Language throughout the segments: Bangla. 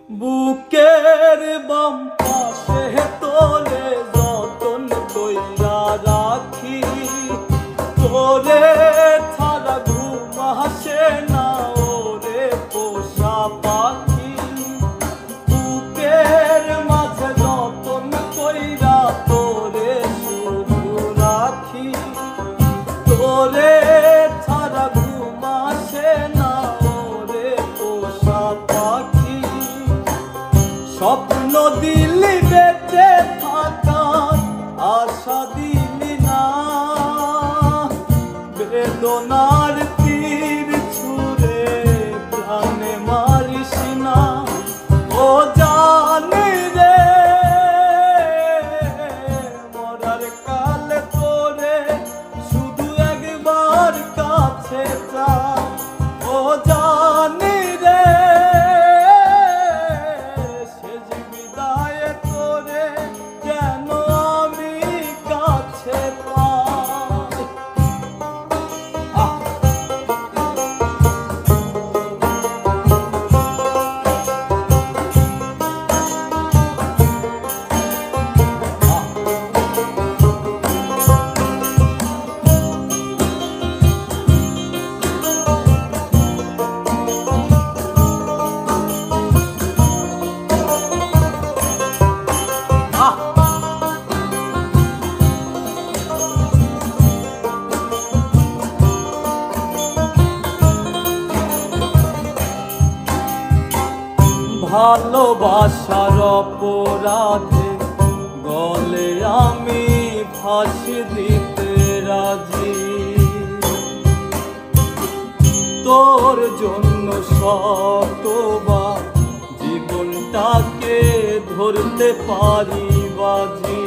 বুকের বাম পাশে তোরে যতন কইরা রাখি, তোরে ছাড়া ঘুম আসে না ওরে পোষা পাখি। বুকের মাঝে যতন কইরা তোরে শুধু রাখি, তোরে ছাড়া ঘুম আসে না ওরে পোষা পাখি। স্বপ্ন দিলি বেঁচে থাকার আশা দিলি না, বেদনার তীর ছুঁড়ে প্রাণে মারিস না। ও জানি রে মরার কালে তোরে শুধু একবার কাছে চাই। ও জানি রে যেন আমি কাছে পাই। ভালোবাসার অপরাধে গলে আমি ফাঁসি দিতে রাজি, তোর জন্য শতবার জীবনটাকে ধরতে পারি বাজি।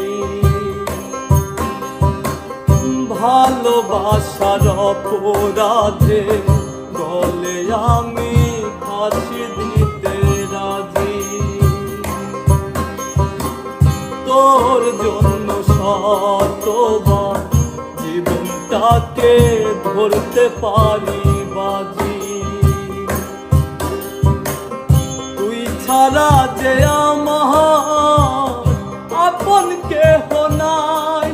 ভালোবাসার অপরাধে গলে আমি ফাঁসি দিতে রাজি, তোর জন্য শতবার জীবনটাকে ধরতে পারি বাজি। তুই ছাড়া যে আমার আপন কেহ নাই,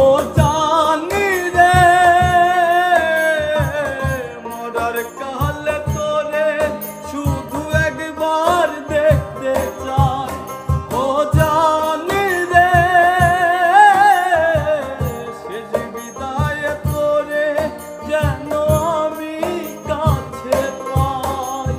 ও জানি রে মরার কালে তোরে শুধু একবার দেখতে চাই। ও জানি রে শেষ বিদায় তোরে যেন আমি কাছে পাই।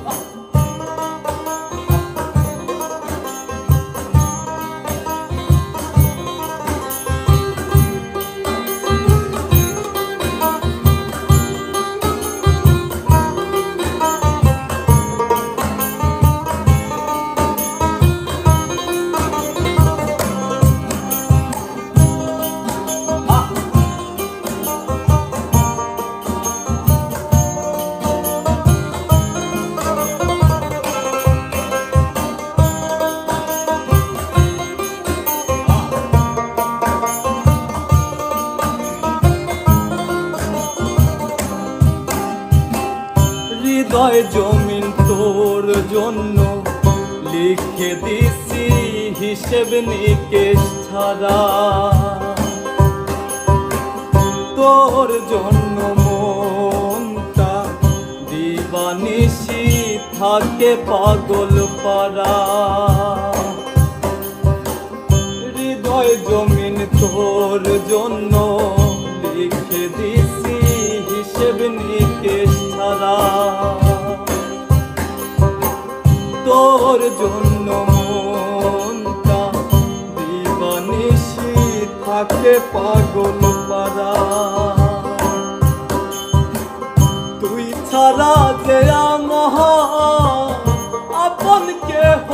হৃদয় জমিন তোর জন্য লিখে দিছি হিসেব নিকেশ ছাড়া, তোর জন্য মনটা দিবানিশি থাকে পাগল পারা। হৃদয় জমিন তোর জন্য লিখে দিছি হিসেব নিকেশ ছাড়া, তোর জন্য মনটা দিবানিশি থাকে পাগল পারা। তুই ছাড়া যে আমার আপন কেহ